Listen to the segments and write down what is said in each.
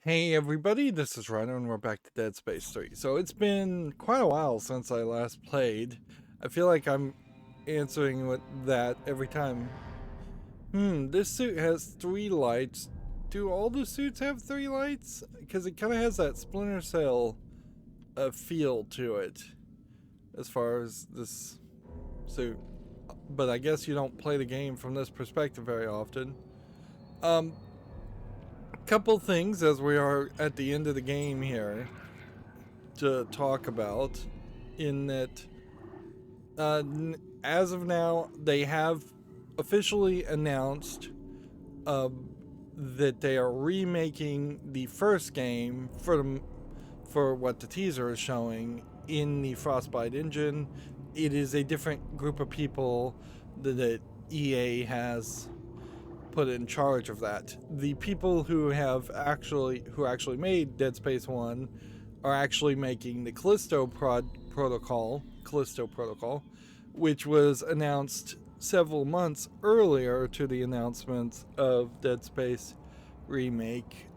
Hey everybody, this is Rydo and we're back to Dead Space 3. So it's been quite a while since I last played. I feel like I'm answering with that every time. This suit has 3 lights. Do all the suits have 3 lights? Because it kind of has that Splinter Cell feel to it as far as this suit. But I guess you don't play the game from this perspective very often. Couple things as we are at the end of the game here to talk about, in that as of now they have officially announced that they are remaking the first game for what the teaser is showing in the Frostbite engine. It is a different group of people that EA has put in charge of that. The people who actually made Dead Space 1 are actually making the Callisto Protocol, which was announced several months earlier to the announcement of Dead Space remake,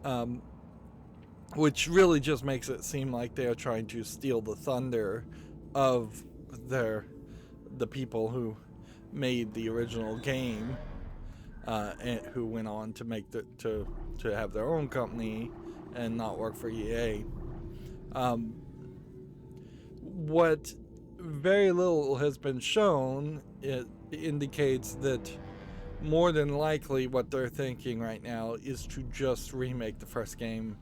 which really just makes it seem like they are trying to steal the thunder of the people who made the original game, and who went on to make to have their own company and not work for EA. What very little has been shown, it indicates that more than likely what they're thinking right now is to just remake the first game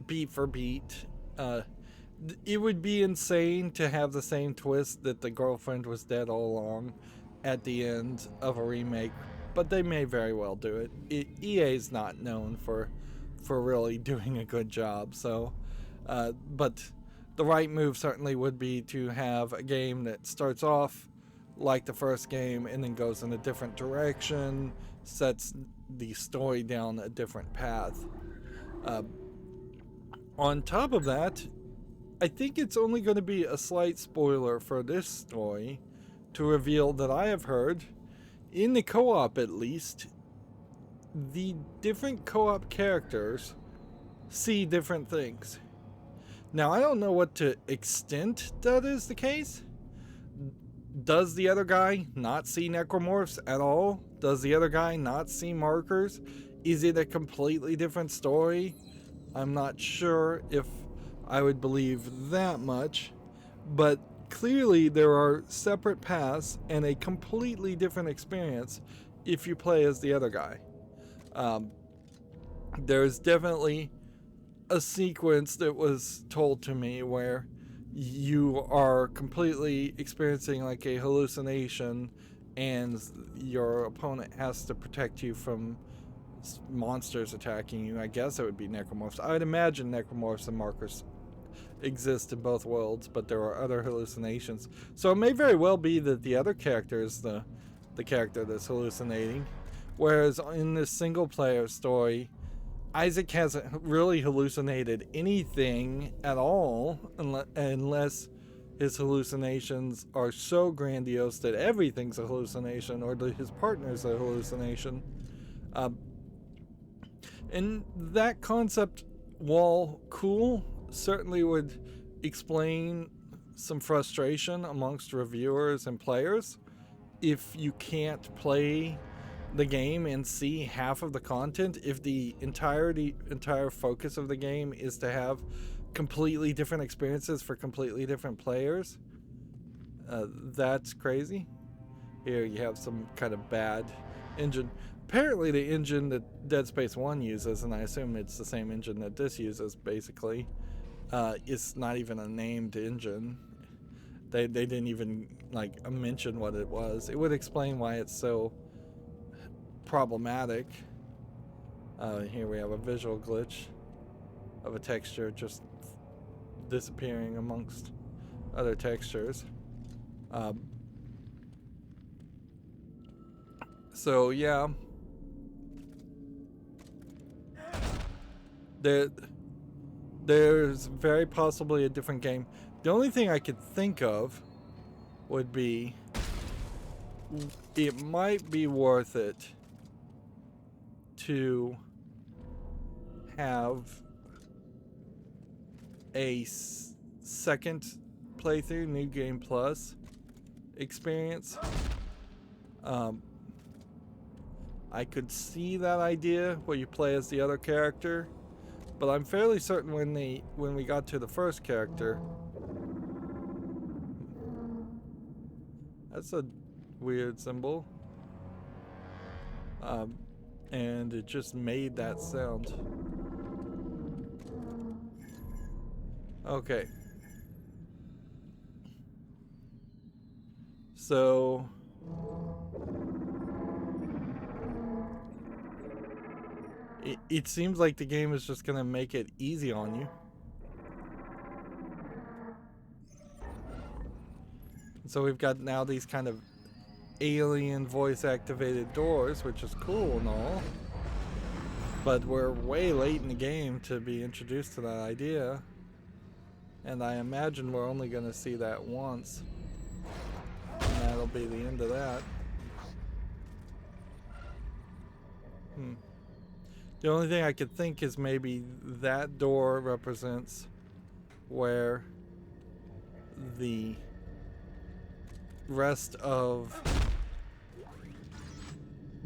beat for beat. It would be insane to have the same twist that the girlfriend was dead all along at the end of a remake, but they may very well do it. EA is not known for really doing a good job, so but the right move certainly would be to have a game that starts off like the first game and then goes in a different direction, sets the story down a different path. On top of that, I think it's only going to be a slight spoiler for this story to reveal that I have heard, in the co-op at least, the different co-op characters see different things. Now, I don't know what to extent that is the case. Does the other guy not see necromorphs at all? Does the other guy not see markers? Is it a completely different story? I'm not sure if I would believe that much, but clearly there are separate paths and a completely different experience if you play as the other guy. There's definitely a sequence that was told to me where you are completely experiencing like a hallucination and your opponent has to protect you from monsters attacking you. I guess it would be necromorphs. I would imagine necromorphs and markers exist in both worlds, but there are other hallucinations. So it may very well be that the other character is the character that's hallucinating, whereas in this single player story, Isaac hasn't really hallucinated anything at all, unless his hallucinations are so grandiose that everything's a hallucination, or that his partner's a hallucination. And that concept, while cool, certainly would explain some frustration amongst reviewers and players if you can't play the game and see half of the content, if the entire focus of the game is to have completely different experiences for completely different players. That's crazy. Here you have some kind of bad engine. Apparently the engine that Dead Space 1 uses, and I assume it's the same engine that this uses basically, is not even a named engine. They didn't even like mention what it was. It would explain why it's so problematic. Here we have a visual glitch of a texture just disappearing amongst other textures. So yeah, there's very possibly a different game. The only thing I could think of would be, it might be worth it to have a second playthrough, New Game Plus experience. I could see that idea where you play as the other character, but I'm fairly certain when we got to the first character, that's a weird symbol, and it just made that sound. Okay. So it seems like the game is just gonna make it easy on you. So we've got now these kind of alien voice activated doors, which is cool and all, but we're way late in the game to be introduced to that idea, and I imagine we're only gonna see that once, and that'll be the end of that. The only thing I could think is maybe that door represents where the rest of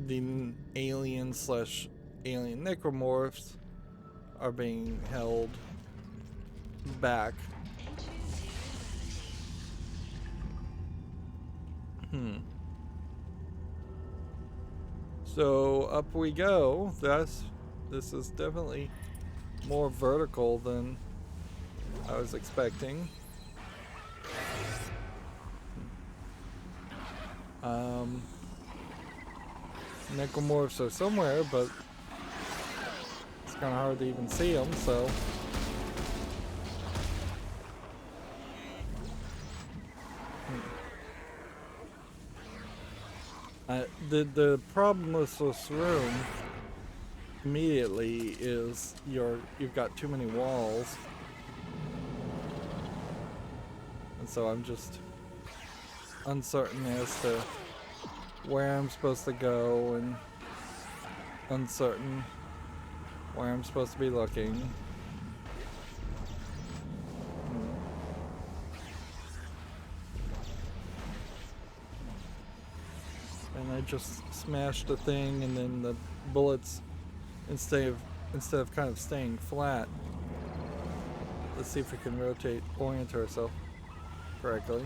the alien necromorphs are being held back. So up we go. This is definitely more vertical than I was expecting. Necromorphs are somewhere, but it's kind of hard to even see them, so. The problem with this room immediately is you've got too many walls, and so I'm just uncertain as to where I'm supposed to go, and uncertain where I'm supposed to be looking. And I just smashed the thing, and then the bullets, instead of kind of staying flat. Let's see if we can orient ourselves correctly.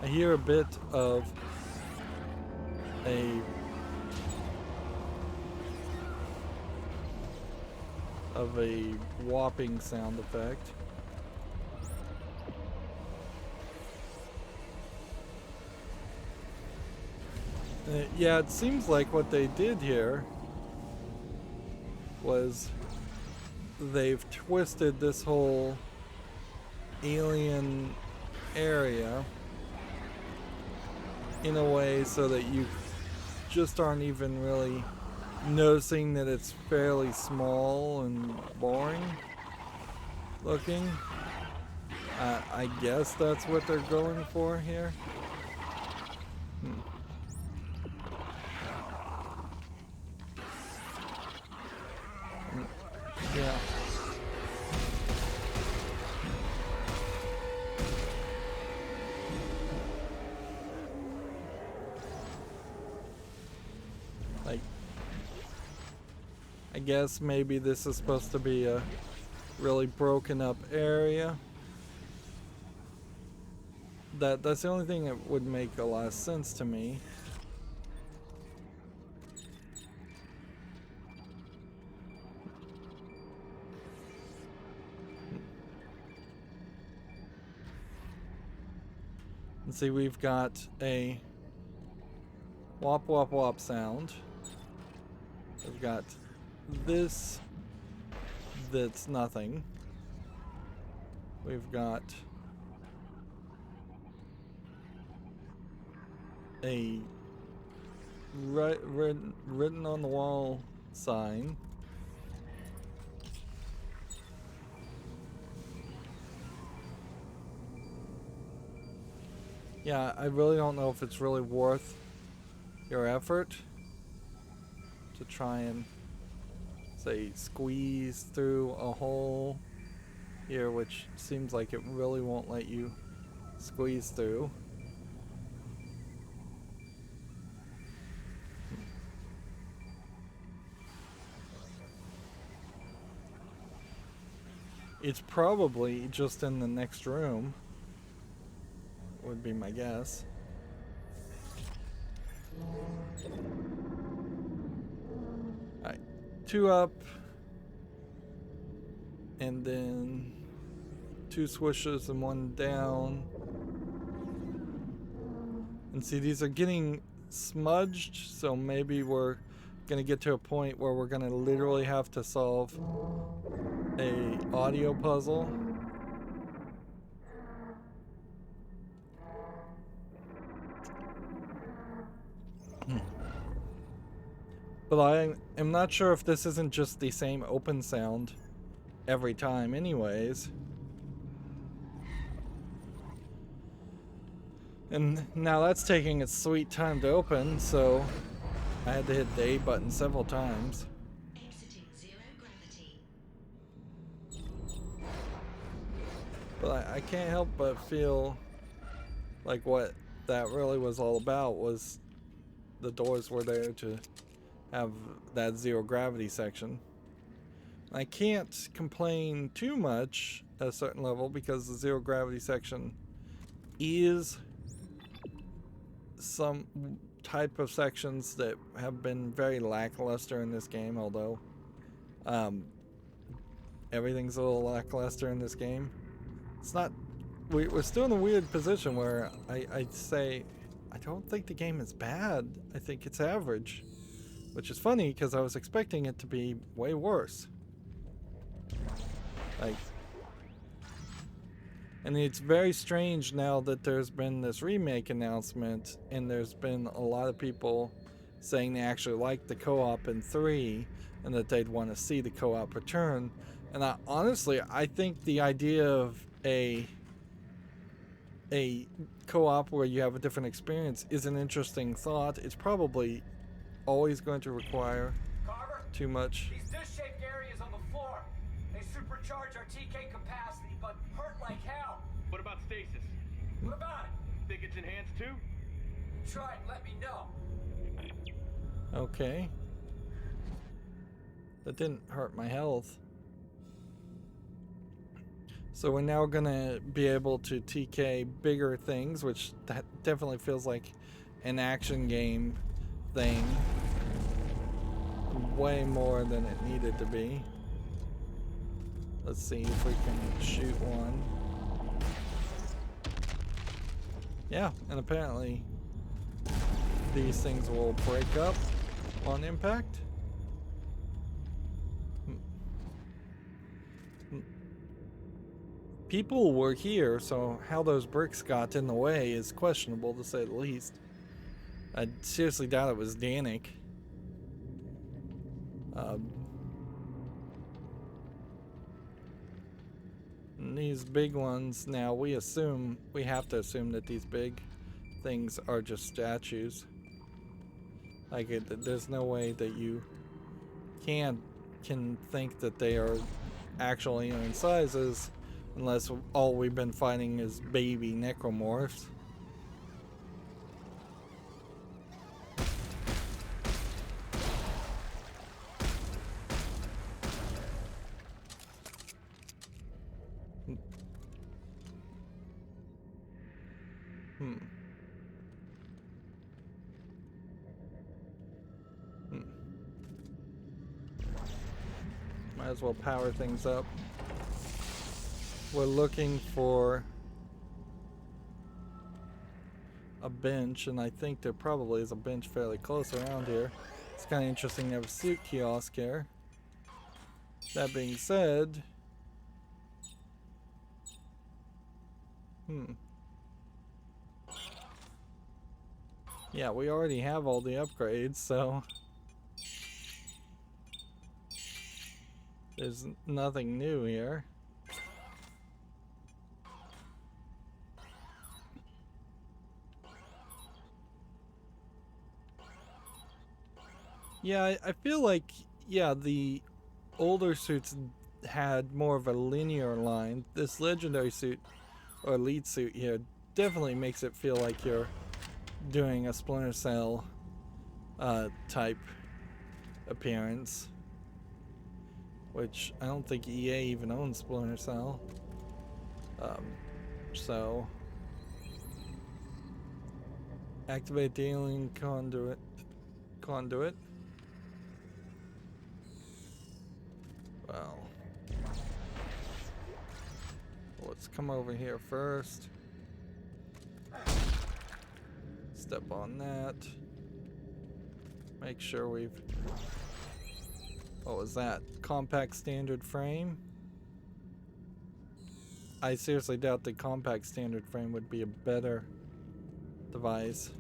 I hear a bit of a whopping sound effect. Yeah, it seems like what they did here was they've twisted this whole alien area in a way so that you just aren't even really noticing that it's fairly small and boring looking. I guess that's what they're going for here. Yeah. Like, I guess maybe this is supposed to be a really broken up area. That's the only thing that would make a lot of sense to me. And see, we've got a wop wop wop sound. We've got this that's nothing. We've got a written on the wall sign. Yeah, I really don't know if it's really worth your effort to try and say, squeeze through a hole here, which seems like it really won't let you squeeze through. It's probably just in the next room, would be my guess. Alright, 2 up, and then 2 swishes and 1 down. And see, these are getting smudged, so maybe we're gonna get to a point where we're gonna literally have to solve a audio puzzle. But I am not sure if this isn't just the same open sound every time anyways. And now that's taking its sweet time to open, so I had to hit the A button several times. Exiting 0 gravity. But I can't help but feel like what that really was all about was the doors were there to have that 0 gravity section. I can't complain too much at a certain level because the 0 gravity section is some type of sections that have been very lackluster in this game, although everything's a little lackluster in this game. It's not, we're still in a weird position where I'd say I don't think the game is bad. I think it's average, which is funny because I was expecting it to be way worse. Like, and it's very strange now that there's been this remake announcement and there's been a lot of people saying they actually like the co-op in 3 and that they'd want to see the co-op return. And honestly, I think the idea of a co-op where you have a different experience is an interesting thought. It's probably always going to require Carver, too much. these disc-shaped areas on the floor. They supercharge our TK capacity, but hurt like hell. What about stasis? What about it? Think it's enhanced too? Try it, let me know. Okay. That didn't hurt my health. So we're now gonna be able to TK bigger things, which that definitely feels like an action game thing. Way more than it needed to be. Let's see if we can shoot one. Yeah, and apparently these things will break up on impact. People were here, so how those bricks got in the way is questionable, to say the least. I seriously doubt it was Danik. And these big ones, now we have to assume that these big things are just statues. Like, there's no way that you can think that they are actual alien sizes unless all we've been fighting is baby necromorphs. Might as well power things up. We're looking for a bench, and I think there probably is a bench fairly close around here. It's kind of interesting to have a suit kiosk here. That being said, yeah, we already have all the upgrades, so there's nothing new here. Yeah, I feel like, yeah, the older suits had more of a linear line. This legendary suit, or elite suit here, definitely makes it feel like you're doing a Splinter Cell type appearance. Which I don't think EA even owns Splinter Cell. So activate the alien conduit. Well, let's come over here first. Step on that. Make sure we've... What was that? Compact standard frame? I seriously doubt the compact standard frame would be a better device.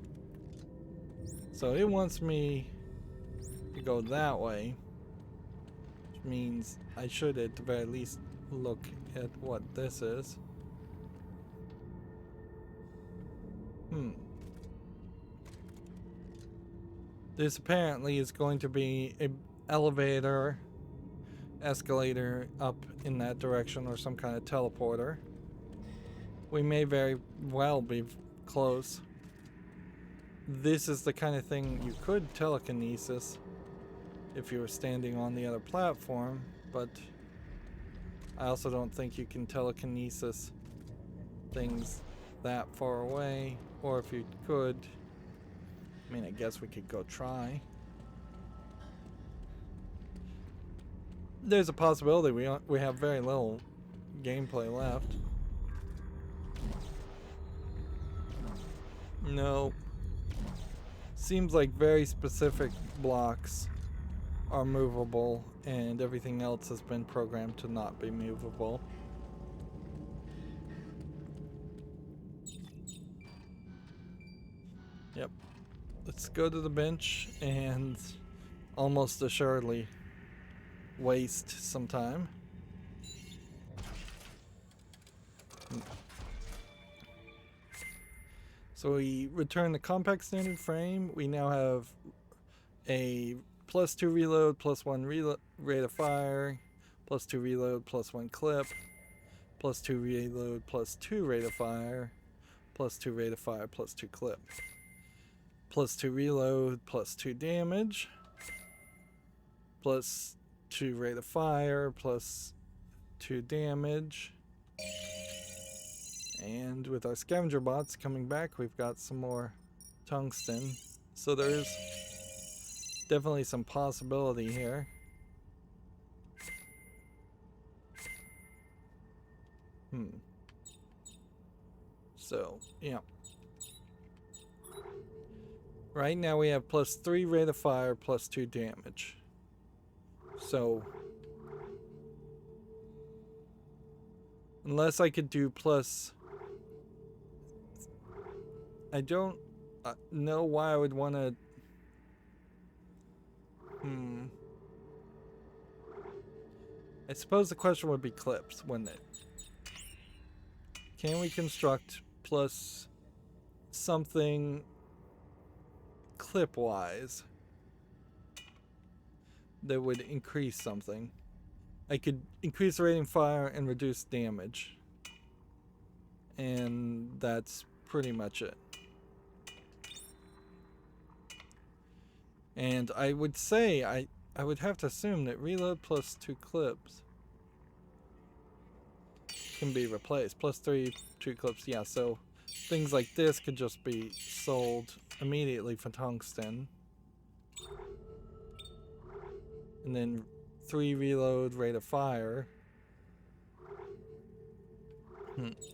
So it wants me to go that way, which means I should at the very least look at what this is. This apparently is going to be a elevator, escalator up in that direction, or some kind of teleporter. We may very well be close. This is the kind of thing you could telekinesis if you were standing on the other platform, but I also don't think you can telekinesis things that far away, or if you could, I mean, I guess we could go try. There's a possibility we have very little gameplay left. No. Seems like very specific blocks are movable and everything else has been programmed to not be movable. Yep. Let's go to the bench and almost assuredly waste some time. So we return the compact standard frame. We now have a +2 reload, +1 rate of fire, +2 reload, +1 clip, +2 reload, +2 rate of fire, +2 rate of fire, +2 clip, +2 reload, +2 damage, +2 rate of fire, +2 damage. And with our scavenger bots coming back, we've got some more tungsten. So there's definitely some possibility here. So, yeah. Right now we have +3 rate of fire, +2 damage. So, unless I could do I don't know why I would want to... I suppose the question would be clips, wouldn't it? Can we construct plus something clip-wise that would increase something? I could increase the rating fire and reduce damage. And that's pretty much it. And I would say, I would have to assume that reload +2 clips can be replaced. +3 2 clips, yeah, so things like this could just be sold immediately for tungsten. And then 3 reload rate of fire.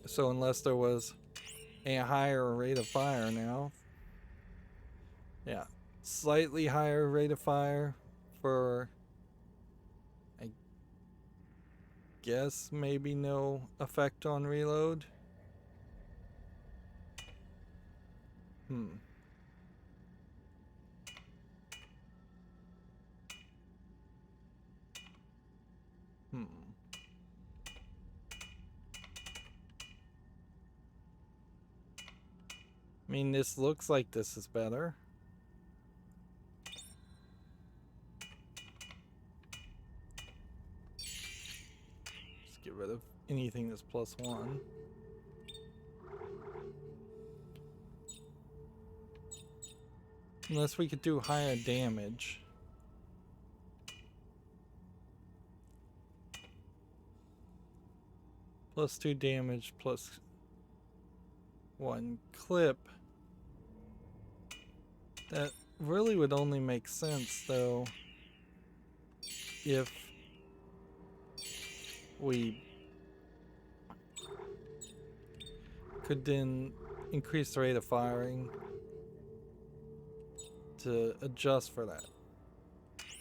So unless there was a higher rate of fire now. Yeah. Slightly higher rate of fire for, I guess, maybe no effect on reload. I mean, this looks like this is better. get rid of anything that's +1. Unless we could do higher damage. +2 damage, +1 clip. That really would only make sense, though, if we could then increase the rate of firing to adjust for that.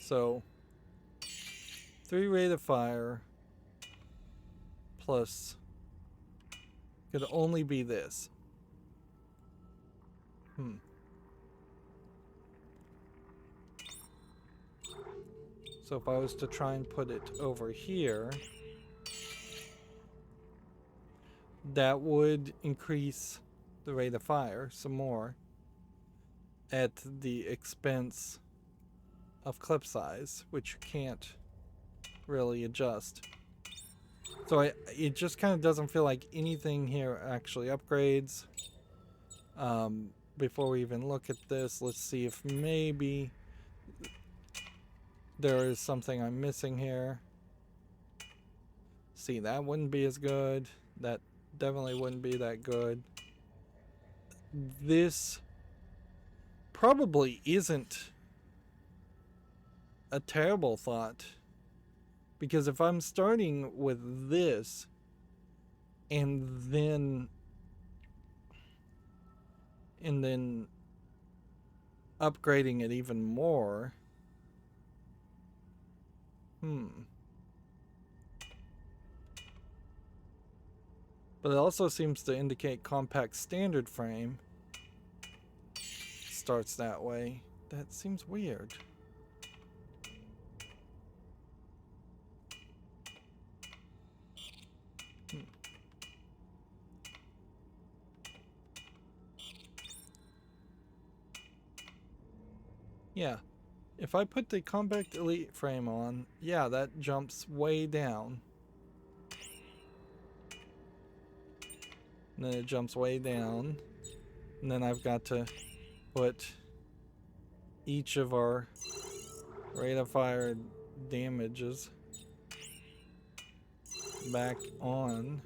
So 3 rate of fire plus could only be this. So if I was to try and put it over here, that would increase the rate of fire some more at the expense of clip size, which you can't really adjust. So it just kind of doesn't feel like anything here actually upgrades. Before we even look at this, let's see if maybe there is something I'm missing here. See, that wouldn't be as good. That definitely wouldn't be that good. This probably isn't a terrible thought, because if I'm starting with this and then upgrading it even more, but it also seems to indicate compact standard frame starts that way. That seems weird. Yeah, if I put the compact elite frame on, yeah, that jumps way down. And then it jumps way down. And then I've got to put each of our rate of fire damages back on.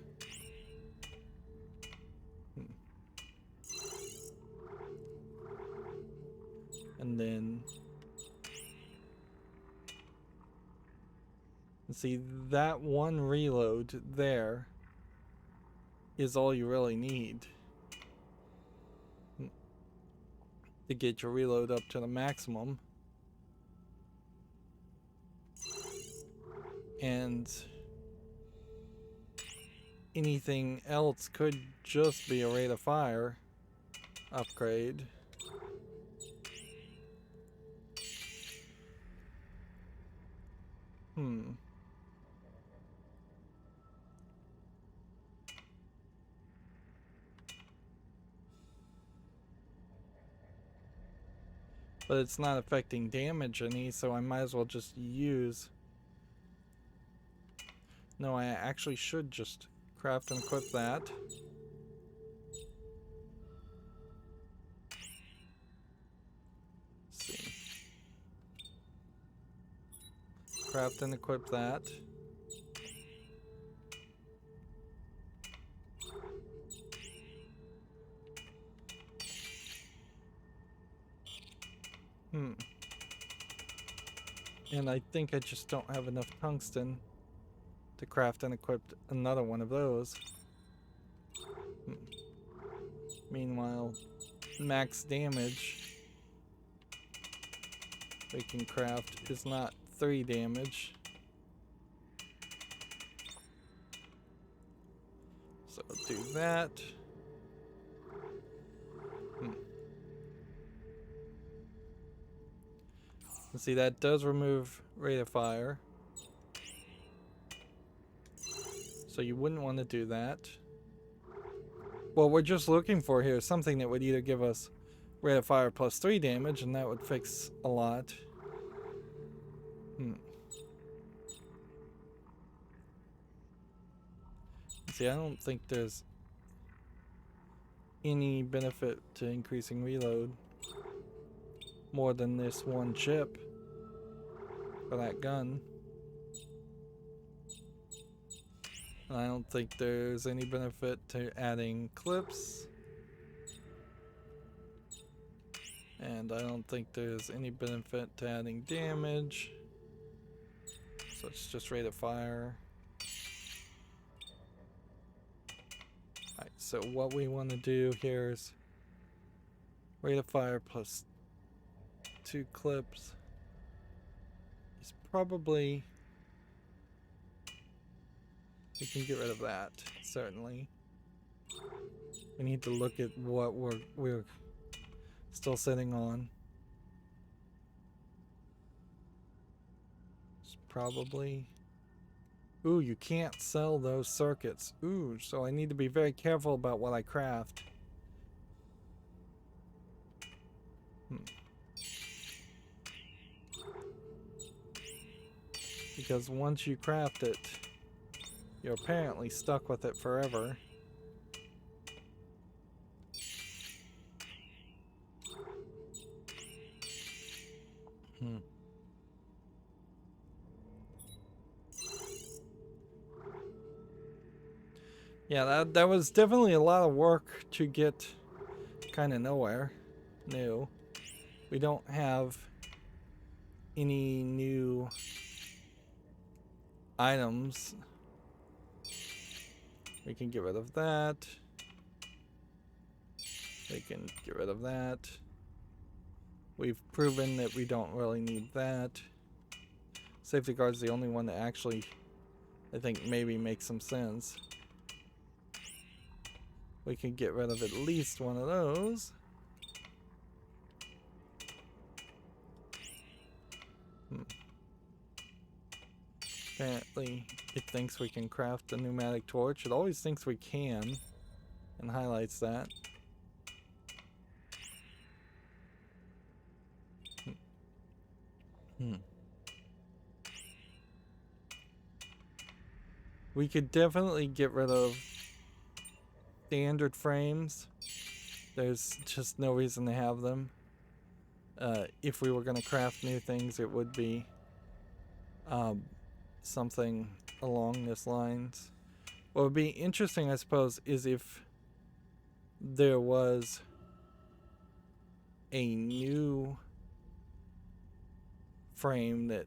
And then see, that one reload there is all you really need to get your reload up to the maximum. And anything else could just be a rate of fire upgrade. But it's not affecting damage any, so I might as well just use... No, I actually should just craft and equip that. Let's see. Craft and equip that. And I think I just don't have enough tungsten to craft and equip another one of those. Meanwhile, max damage we can craft is not 3 damage. So I'll do that. And see, that does remove rate of fire. So you wouldn't want to do that. What we're just looking for here is something that would either give us rate of fire plus 3 damage, and that would fix a lot. See, I don't think there's any benefit to increasing reload more than this one chip for that gun. And I don't think there's any benefit to adding clips. And I don't think there's any benefit to adding damage. So it's just rate of fire. Alright, so what we want to do here is rate of fire plus 2 clips is probably, we can get rid of that, certainly. We need to look at what we're still sitting on. It's probably, ooh, you can't sell those circuits. Ooh, so I need to be very careful about what I craft. Because once you craft it, you're apparently stuck with it forever. Yeah, that was definitely a lot of work to get kind of nowhere new. We don't have any new items. We can get rid of that. We can get rid of that. We've proven that we don't really need that. Safety guard's the only one that actually, I think, maybe makes some sense. We can get rid of at least one of those. Apparently, it thinks we can craft a pneumatic torch. It always thinks we can, and highlights that. We could definitely get rid of standard frames. There's just no reason to have them. If we were going to craft new things, it would be something along this lines. What would be interesting, I suppose, is if there was a new frame that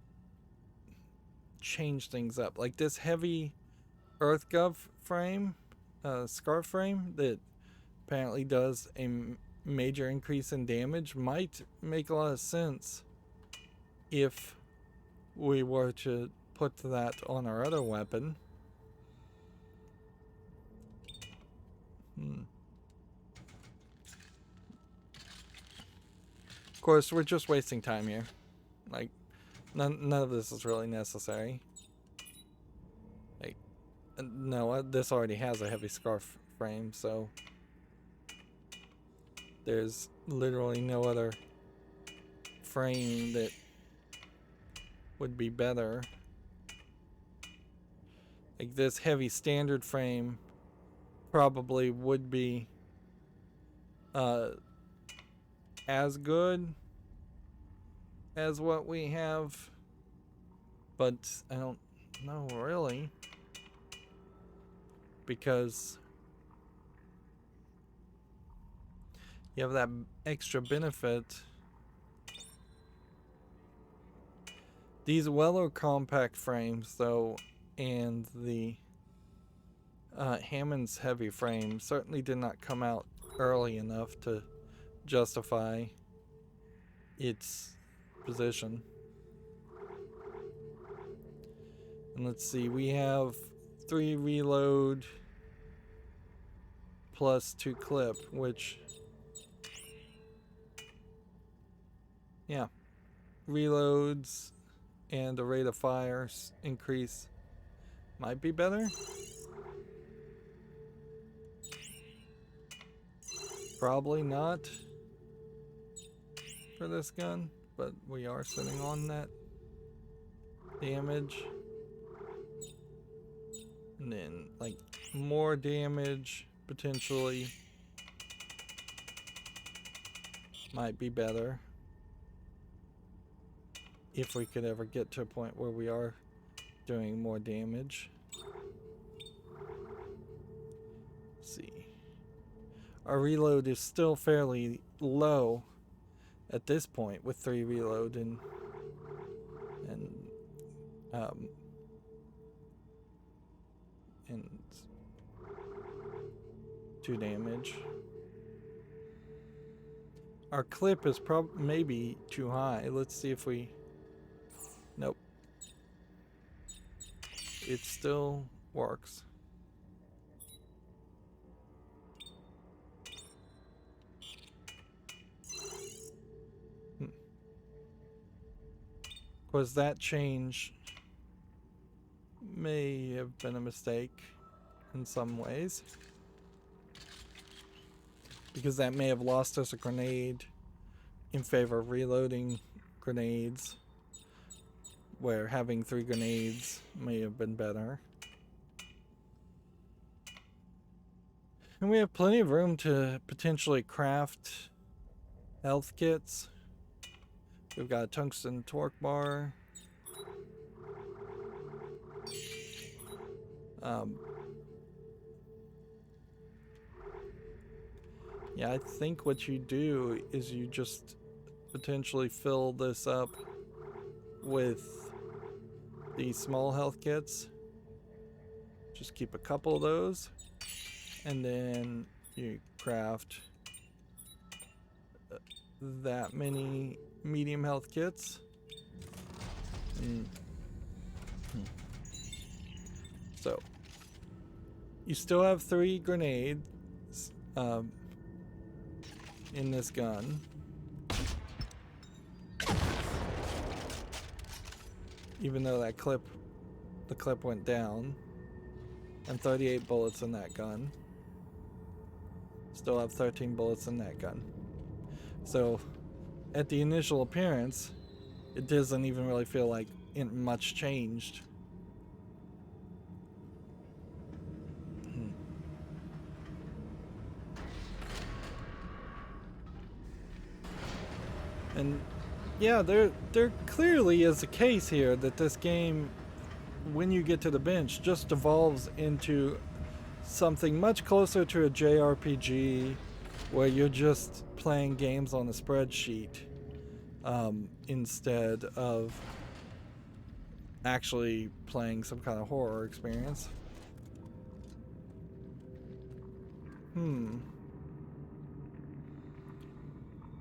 changed things up. Like this heavy EarthGov frame, scarf frame that apparently does a major increase in damage might make a lot of sense if we were to put that on our other weapon. Of course, we're just wasting time here. Like, none of this is really necessary. Like, no, this already has a heavy scarf frame, so there's literally no other frame that would be better. Like this heavy standard frame probably would be as good as what we have, but I don't know really, because you have that extra benefit. These Weller compact frames though, and the Hammond's heavy frame certainly did not come out early enough to justify its position. And let's see, we have 3 reload plus 2 clip, which, yeah, reloads and the rate of fire increase might be better. Probably not for this gun, but we are sitting on that damage. And then, like, more damage, potentially. Might be better. If we could ever get to a point where we are doing more damage. Let's see. Our reload is still fairly low at this point with 3 reload and 2 damage. Our clip is maybe too high. Let's see if we... Nope. It still works. Of course, that change may have been a mistake in some ways, because that may have lost us a grenade in favor of reloading grenades, where having 3 grenades may have been better. And we have plenty of room to potentially craft health kits. We've got a tungsten torque bar. Yeah, I think what you do is you just potentially fill this up with these small health kits. Just keep a couple of those, and then you craft that many medium health kits. So you still have 3 grenades in this gun. Even though that the clip went down, and 38 bullets in that gun. Still have 13 bullets in that gun. So at the initial appearance, it doesn't even really feel like much changed. And yeah, there clearly is a case here that this game, when you get to the bench, just evolves into something much closer to a JRPG, where you're just playing games on a spreadsheet instead of actually playing some kind of horror experience.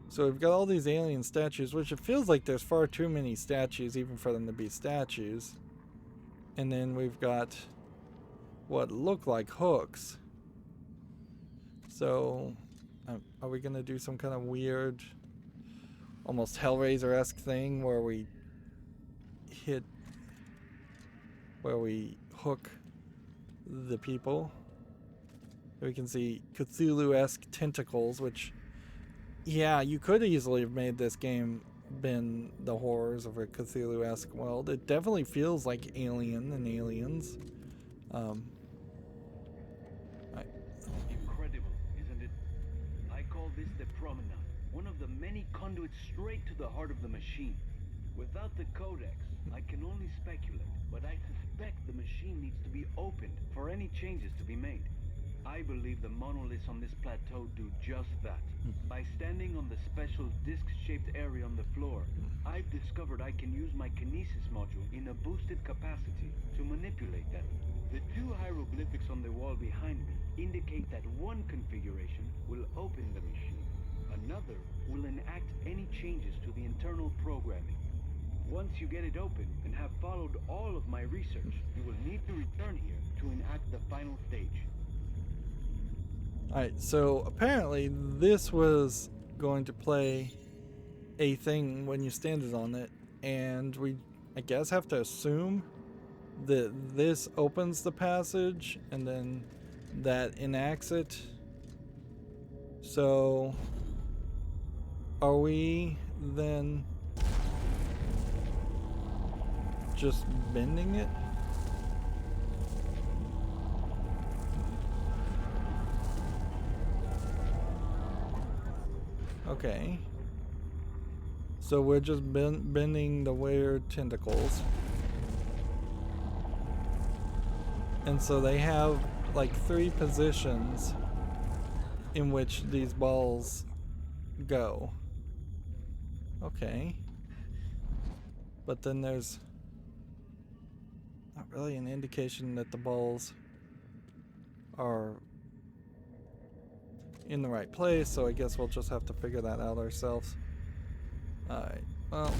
So we've got all these alien statues, which it feels like there's far too many statues even for them to be statues. And then we've got what look like hooks. So are we gonna do some kind of weird, almost Hellraiser-esque thing where we hook the people? We can see Cthulhu-esque tentacles, which, yeah, you could easily have made this game been the horrors of a Cthulhu-esque world. It definitely feels like Alien and Aliens. Incredible, isn't it? I call this the promenade, one of the many conduits straight to the heart of the machine. Without the codex, I can only speculate, but I suspect the machine needs to be opened for any changes to be made. I believe the monoliths on this plateau do just that. By standing on the special disc-shaped area on the floor, I've discovered I can use my kinesis module in a boosted capacity to manipulate them. The 2 hieroglyphics on the wall behind me indicate that one configuration will open the machine. Another will enact any changes to the internal programming. Once you get it open and have followed all of my research, you will need to return here to enact the final stage. Alright, so apparently this was going to play a thing when you stand on it, and we, I guess, have to assume that this opens the passage and then that enacts it. So are we then just bending it? Okay. So we're just bending the weird tentacles. And so they have like 3 positions in which these balls go. Okay. But then there's not really an indication that the balls are in the right place, so I guess we'll just have to figure that out ourselves. Alright, well.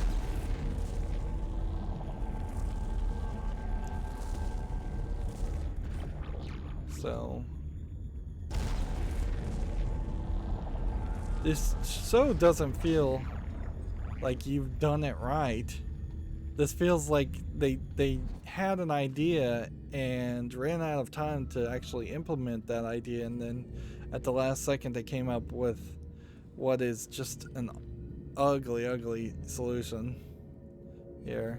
So. This so doesn't feel like you've done it right. This feels like they had an idea and ran out of time to actually implement that idea, and then at the last second they came up with what is just an ugly solution here.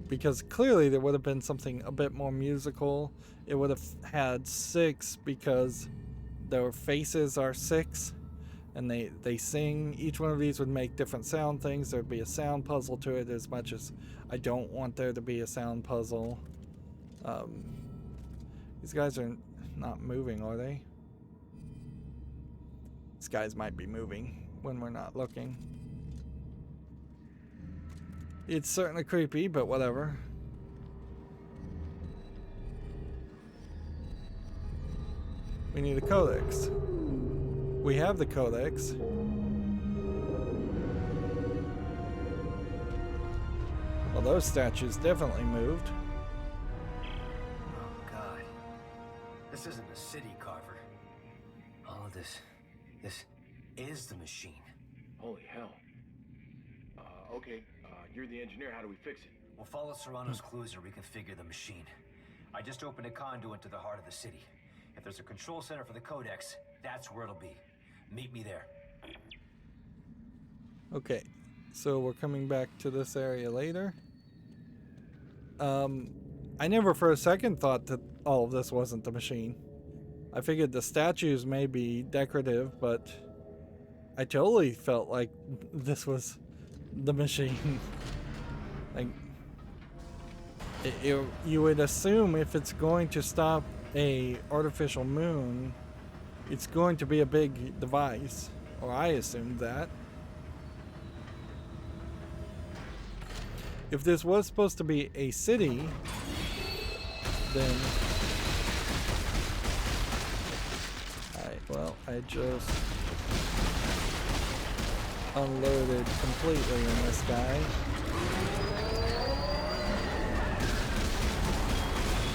Because clearly there would have been something a bit more musical. It would have had 6 because their faces are 6 and they sing. Each one of these would make different sound things. There'd be a sound puzzle to it, as much as I don't want there to be a sound puzzle. These guys are not moving, are they? These guys might be moving when we're not looking. It's certainly creepy, but whatever. We need a codex. We have the codex. Well, those statues definitely moved. Oh, God. This isn't a city, Carver. All of this is the machine. Holy hell. Okay, you're the engineer. How do we fix it? We'll follow Serrano's clues and reconfigure the machine. I just opened a conduit to the heart of the city. If there's a control center for the codex, that's where it'll be. Meet me there. Okay, so we're coming back to this area later. I never for a second thought that all of this wasn't the machine. I figured the statues may be decorative, but I totally felt like this was the machine. Like, you would assume if it's going to stop a artificial moon, it's going to be a big device, or I assumed that. If this was supposed to be a city, then... Alright, well, I just unloaded completely in this guy.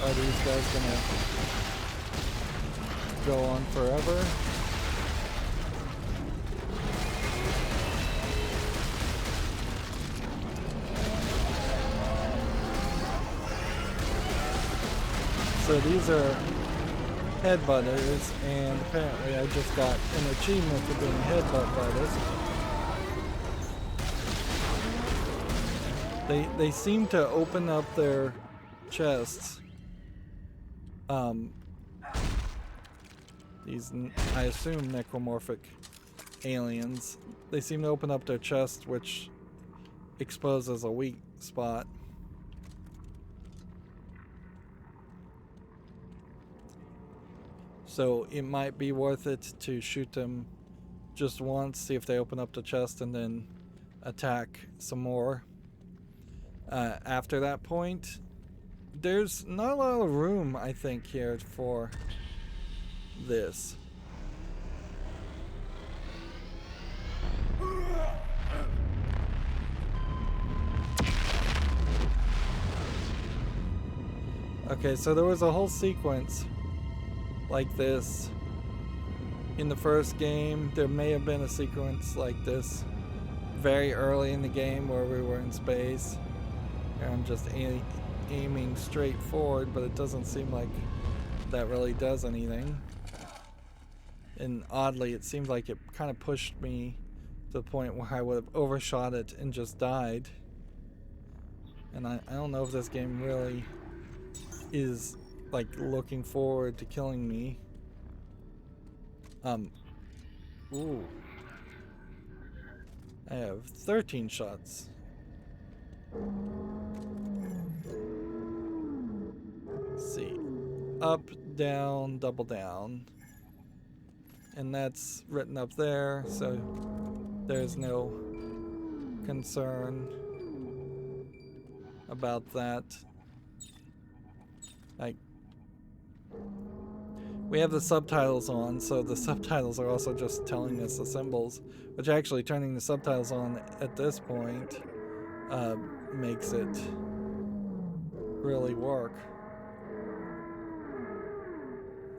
Are these guys gonna go on forever? So these are headbutters, and apparently I just got an achievement for being headbutt butters. They seem to open up their chests. These, I assume, necromorphic aliens. They seem to open up their chest, which exposes a weak spot. So it might be worth it to shoot them just once, see if they open up the chest, and then attack some more. After that point, there's not a lot of room, I think, here for this. Okay, so there was a whole sequence like this in the first game. There may have been a sequence like this very early in the game where we were in space. Here I'm just aiming straight forward, but it doesn't seem like that really does anything. And oddly, it seemed like it kind of pushed me to the point where I would have overshot it and just died. And I don't know if this game really is like looking forward to killing me. Ooh. I have 13 shots. Let's see. Up, down, double down. And that's written up there, so there's no concern about that. Like, we have the subtitles on, so the subtitles are also just telling us the symbols, which actually turning the subtitles on at this point makes it really work.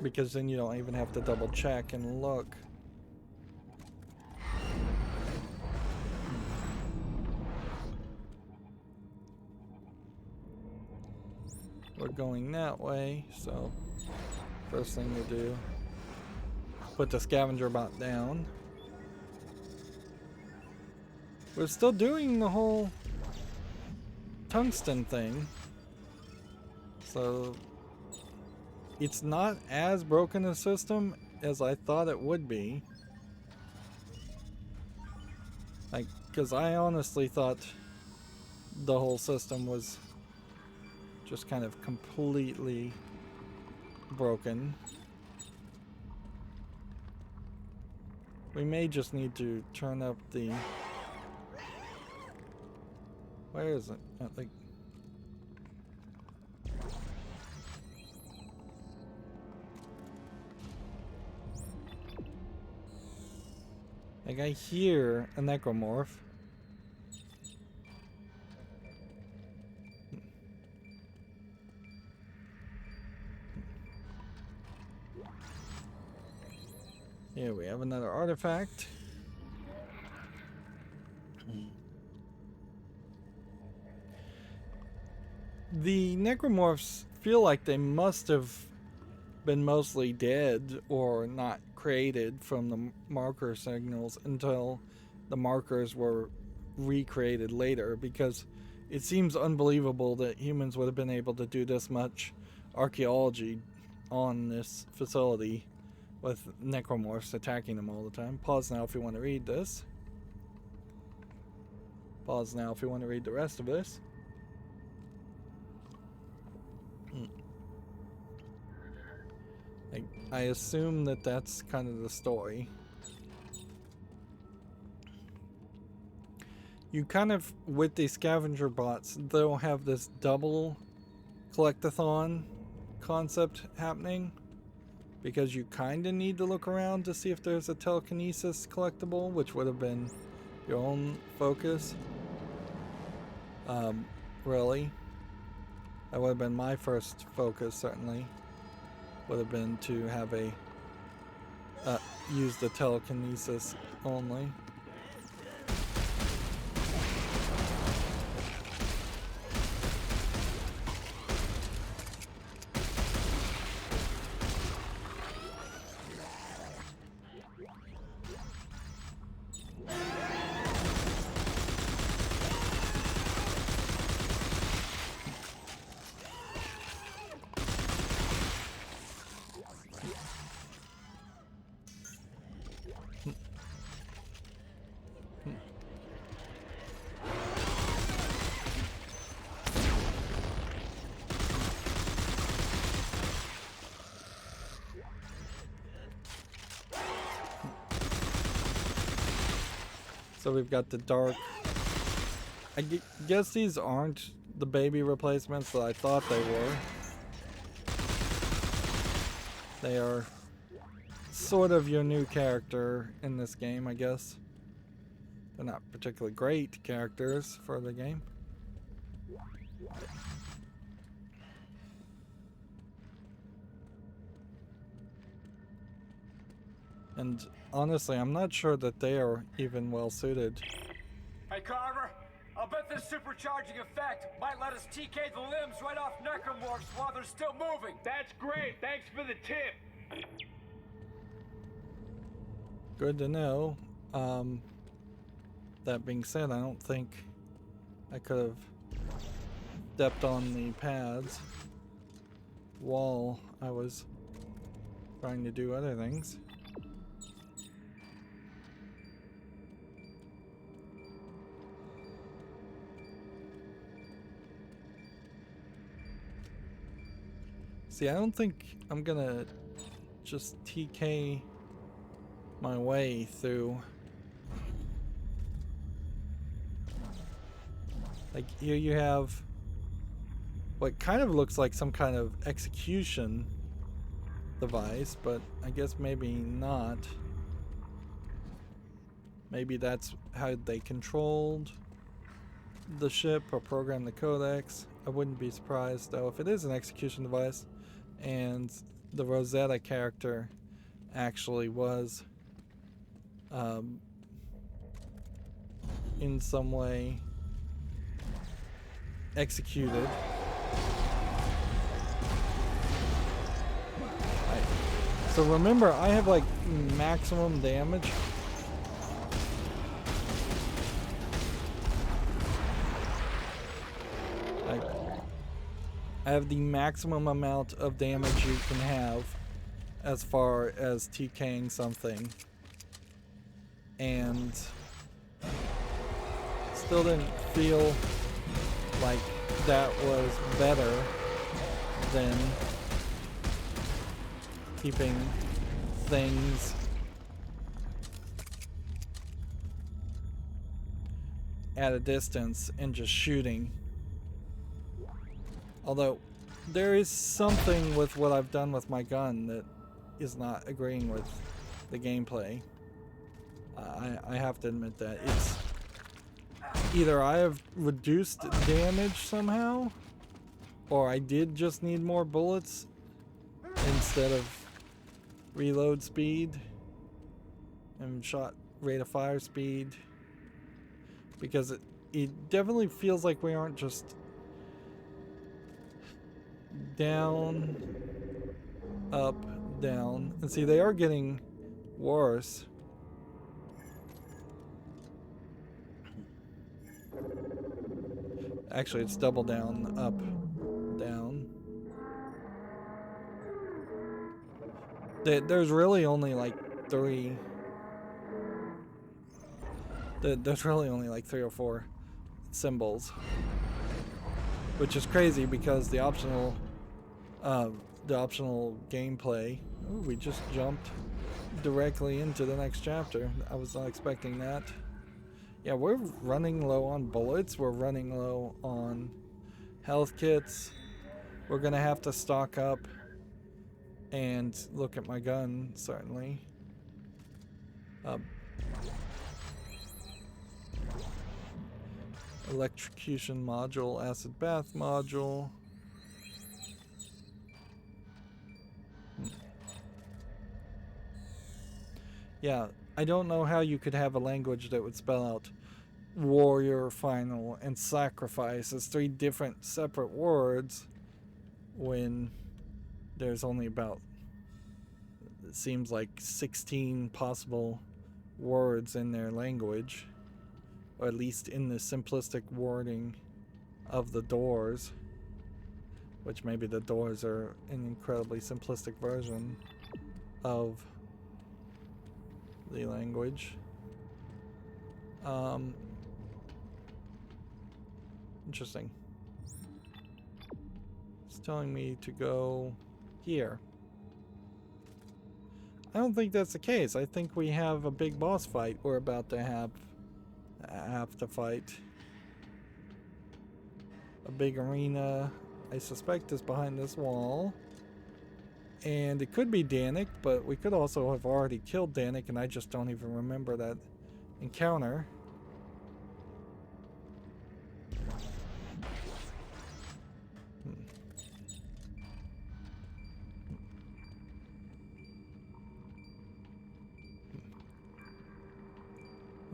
Because then you don't even have to double check and look. We're going that way, so first thing to do, put the scavenger bot down. We're still doing the whole tungsten thing, so it's not as broken a system as I thought it would be. Like, because I honestly thought the whole system was just kind of completely broken. We may just need to turn up the... Where is it? Like... Like, I hear a necromorph. Here we have another artifact. The necromorphs feel like they must have been mostly dead or not created from the marker signals until the markers were recreated later, because it seems unbelievable that humans would have been able to do this much archaeology on this facility with necromorphs attacking them all the time. Pause now if you want to read this. Pause now if you want to read the rest of this. I assume that that's kind of the story. You kind of, with the scavenger bots, they'll have this double collectathon concept happening, because you kind of need to look around to see if there's a telekinesis collectible, which would have been your own focus. Really. That would have been my first focus, certainly. Would have been to have a use the telekinesis only. So we've got the dark. I guess these aren't the baby replacements that I thought they were. They are sort of your new character in this game, I guess. They're not particularly great characters for the game. And honestly, I'm not sure that they are even well suited. Hey, Carver, I'll bet this supercharging effect might let us TK the limbs right off Necromorphs while they're still moving. That's great. Thanks for the tip. Good to know. That being said, I don't think I could have stepped on the pads while I was trying to do other things. See, I don't think I'm gonna just TK my way through. Like, here you have what kind of looks like some kind of execution device, but I guess maybe not. Maybe that's how they controlled the ship or programmed the codex. I wouldn't be surprised though if it is an execution device and the Rosetta character actually was in some way executed. Right. So remember, I have like maximum damage. I have the maximum amount of damage you can have as far as TKing something. And still didn't feel like that was better than keeping things at a distance and just shooting. Although there is something with what I've done with my gun that is not agreeing with the gameplay. I have to admit that. It's either I have reduced damage somehow, or I did just need more bullets instead of reload speed and shot rate of fire speed. Because it definitely feels like we aren't just down, up, down. And see, they are getting worse. Actually, it's double down, up, down. There's really only like three. There's really only like 3 or 4 symbols, which is crazy because the optional gameplay. Ooh, we just jumped directly into the next chapter. I was not expecting that. Yeah, we're running low on bullets. We're running low on health kits. We're gonna have to stock up and look at my gun, certainly. Electrocution module, acid bath module. Yeah, I don't know how you could have a language that would spell out warrior, final, and sacrifice as 3 different separate words when there's only about, it seems like 16 possible words in their language, or at least in the simplistic wording of the doors, which maybe the doors are an incredibly simplistic version of the language. Interesting. It's telling me to go here. I don't think that's the case. I think we have a big boss fight we're about to have to fight. A big arena, I suspect, is behind this wall. And it could be Danik, but we could also have already killed Danik, and I just don't even remember that encounter.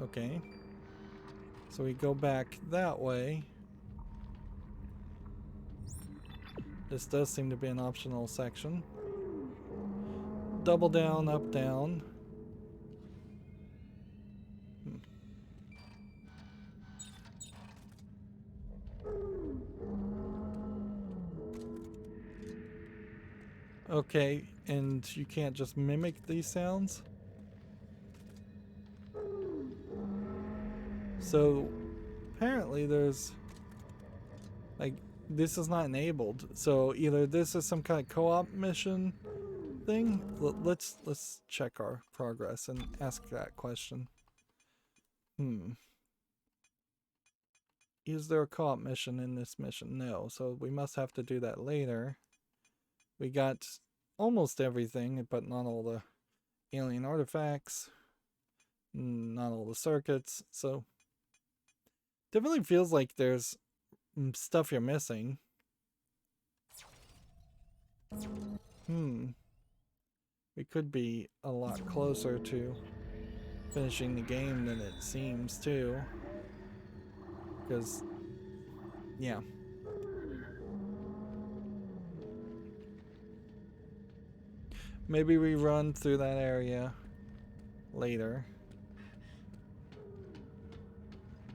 Okay. So we go back that way. This does seem to be an optional section. Double down, up, down. Okay, and you can't just mimic these sounds? So apparently there's like this is not enabled. So either this is some kind of co-op mission thing. Let's check our progress and ask that question. Is there a co-op mission in this mission? No, so we must have to do that later. We got almost everything, but not all the alien artifacts, not all the circuits, so definitely feels like there's stuff you're missing. We could be a lot closer to finishing the game than it seems too. Because, yeah. Maybe we run through that area later.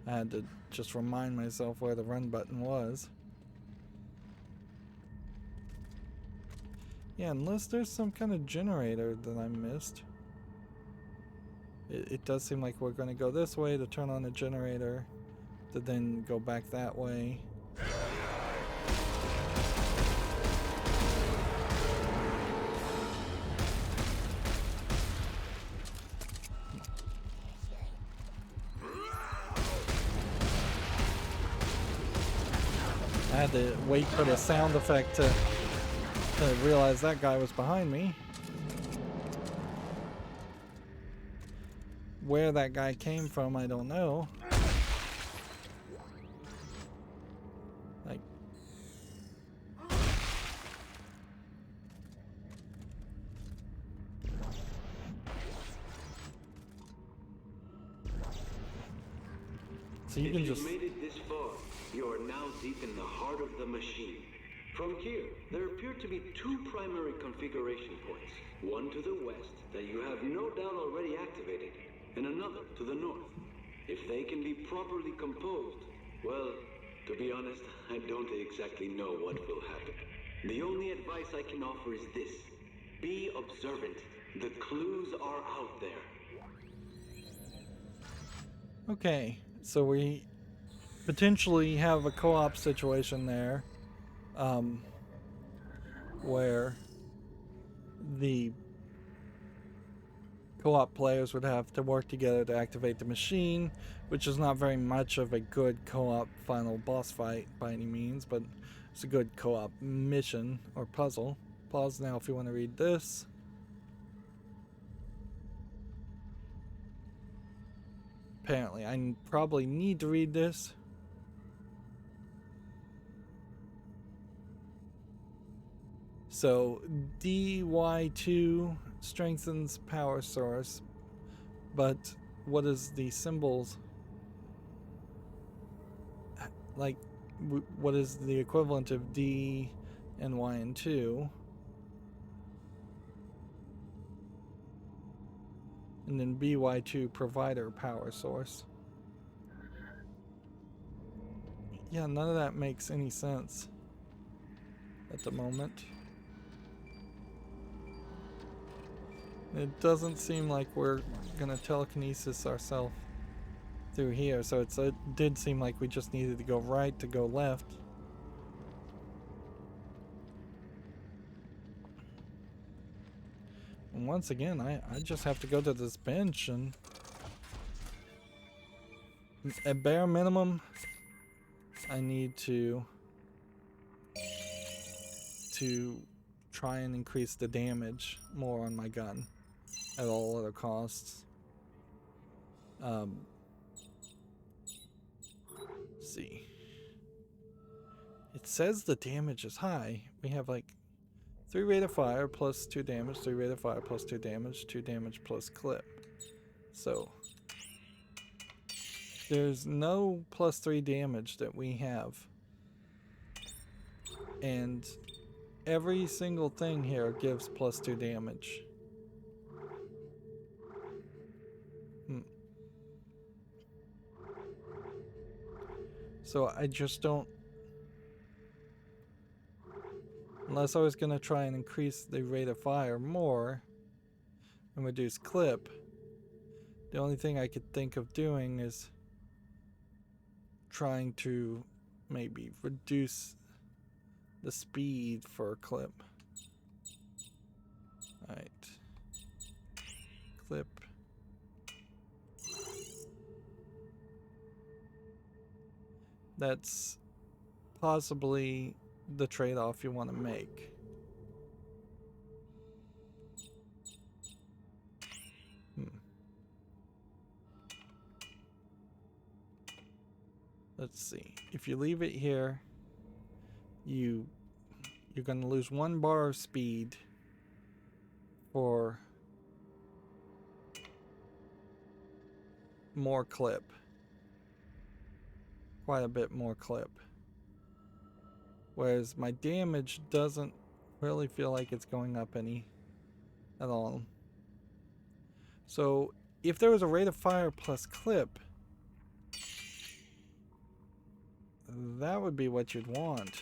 I had to just remind myself where the run button was. Yeah, unless there's some kind of generator that I missed. It does seem like we're going to go this way to turn on the generator, to then go back that way. I had to wait for the sound effect to realize that guy was behind me. Where that guy came from, I don't know. Like, so you can just... If you've made it this far, you are now deep in the heart of the machine. From here, there appear to be two primary configuration points. One to the west that you have no doubt already activated, and another to the north. If they can be properly composed, well, to be honest, I don't exactly know what will happen. The only advice I can offer is this. Be observant. The clues are out there. Okay, so we potentially have a co-op situation there, where the co-op players would have to work together to activate the machine, which is not very much of a good co-op final boss fight by any means, but it's a good co-op mission or puzzle. Pause now if you want to read this. Apparently, I probably need to read this. So, DY2 strengthens power source, but what is the symbols? Like, what is the equivalent of D and Y and 2? And then BY2 provider power source. Yeah, none of that makes any sense at the moment. It doesn't seem like we're gonna telekinesis ourselves through here, so it did seem like we just needed to go right to go left. And once again, I just have to go to this bench, and at bare minimum, I need to try and increase the damage more on my gun at all other costs. Let's see. It says the damage is high. We have like 3 rate of fire plus 2 damage, 3 rate of fire plus 2 damage, 2 damage plus clip. So there's no plus 3 damage that we have. And every single thing here gives plus 2 damage. So I just don't... Unless I was going to try and increase the rate of fire more and reduce clip, the only thing I could think of doing is trying to maybe reduce the speed for a clip. Alright. Clip. That's possibly the trade-off you want to make. Let's see. If you leave it here, you're going to lose 1 bar of speed for more clip. Quite a bit more clip. Whereas my damage doesn't really feel like it's going up any at all. So if there was a rate of fire plus clip, that would be what you'd want.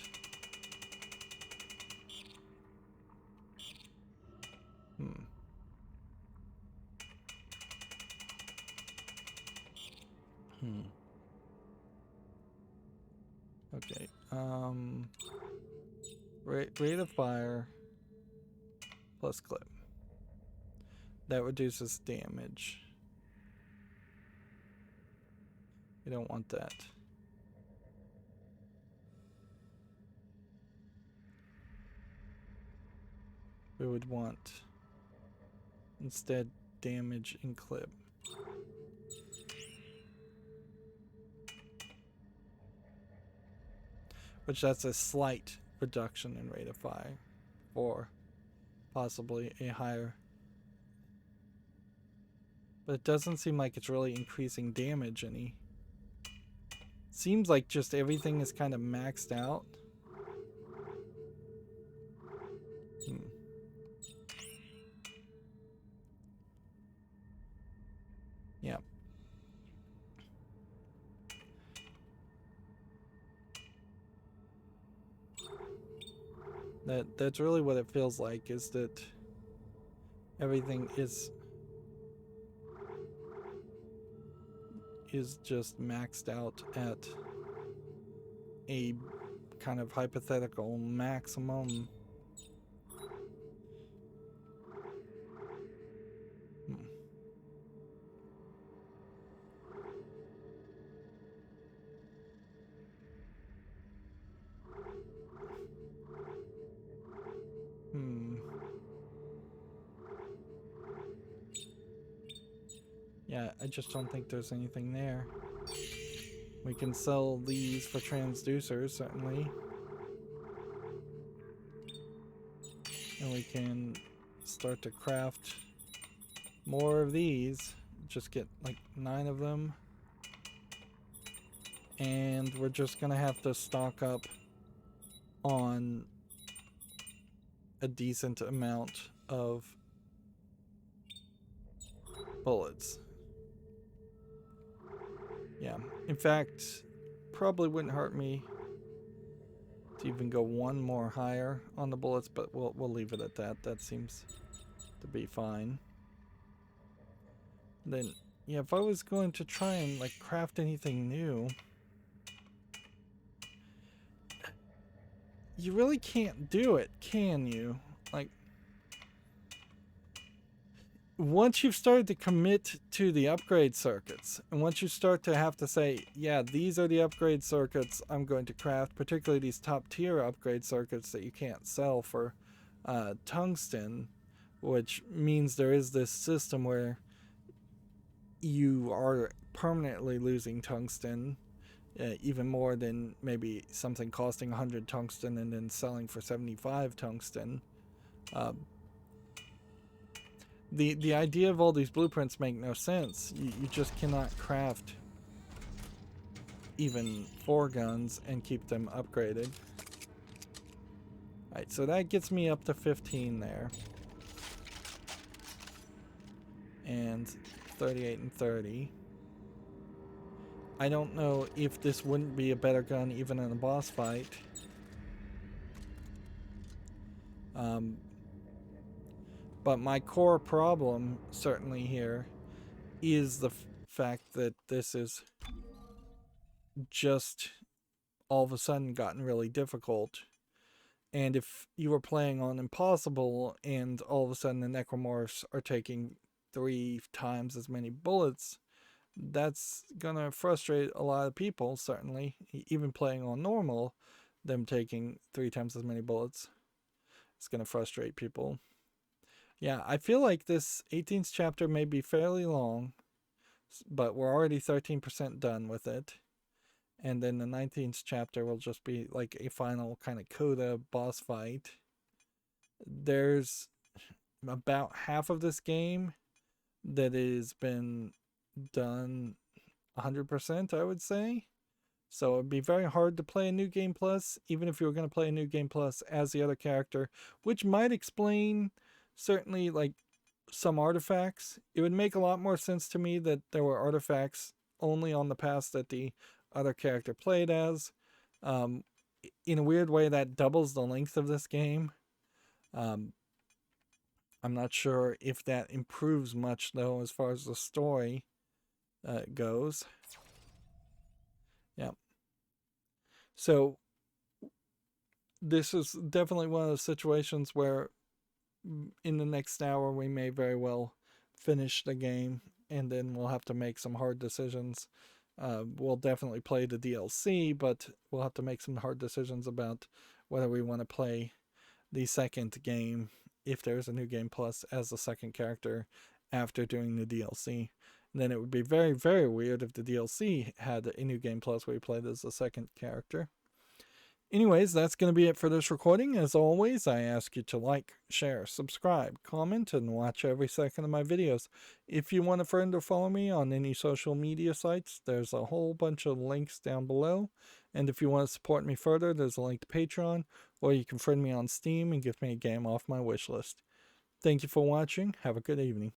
Okay. Rate of fire plus clip. That reduces damage. We don't want that. We would want instead damage and clip. Which that's a slight reduction in rate of fire, or possibly a higher. But it doesn't seem like it's really increasing damage any. Seems like just everything is kind of maxed out. Yeah. That's really what it feels like, is that everything is just maxed out at a kind of hypothetical maximum. Yeah, I just don't think there's anything there. We can sell these for transducers, certainly. And we can start to craft more of these. Just get like 9 of them. And we're just gonna have to stock up on a decent amount of bullets. Yeah, in fact, probably wouldn't hurt me to even go 1 more higher on the bullets, but we'll leave it at that. That seems to be fine. Then, yeah, if I was going to try and like craft anything new, you really can't do it, can you? Like, once you've started to commit to the upgrade circuits, and once you start to have to say, yeah, these are the upgrade circuits I'm going to craft, particularly these top tier upgrade circuits that you can't sell for tungsten, which means there is this system where you are permanently losing tungsten, even more than maybe something costing 100 tungsten and then selling for 75 tungsten. The idea of all these blueprints make no sense. You just cannot craft even 4 guns and keep them upgraded. Alright, so that gets me up to 15 there. And 38 and 30. I don't know if this wouldn't be a better gun even in a boss fight. But my core problem, certainly here, is the fact that this is just all of a sudden gotten really difficult. And if you were playing on Impossible and all of a sudden the Necromorphs are taking 3 times as many bullets, that's gonna frustrate a lot of people, certainly. Even playing on normal, them taking 3 times as many bullets, it's gonna frustrate people. Yeah, I feel like this 18th chapter may be fairly long, but we're already 13% done with it. And then the 19th chapter will just be like a final kind of coda boss fight. There's about half of this game that has been done 100%, I would say. So it'd be very hard to play a New Game Plus, even if you were going to play a New Game Plus as the other character, which might explain certainly like some artifacts. It would make a lot more sense to me that there were artifacts only on the pass that the other character played as. In a weird way, that doubles the length of this game. I'm not sure if that improves much, though, as far as the story goes. Yeah. So this is definitely one of those situations where in the next hour we may very well finish the game, and then we'll have to make some hard decisions. We'll definitely play the DLC, but we'll have to make some hard decisions about whether we want to play the second game, if there's a New Game Plus, as the second character after doing the DLC. And then it would be very, very weird if the DLC had a New Game Plus where you played as the second character. Anyways, that's going to be it for this recording. As always, I ask you to like, share, subscribe, comment, and watch every second of my videos. If you want a friend or follow me on any social media sites, there's a whole bunch of links down below. And if you want to support me further, there's a link to Patreon, or you can friend me on Steam and give me a game off my wish list. Thank you for watching. Have a good evening.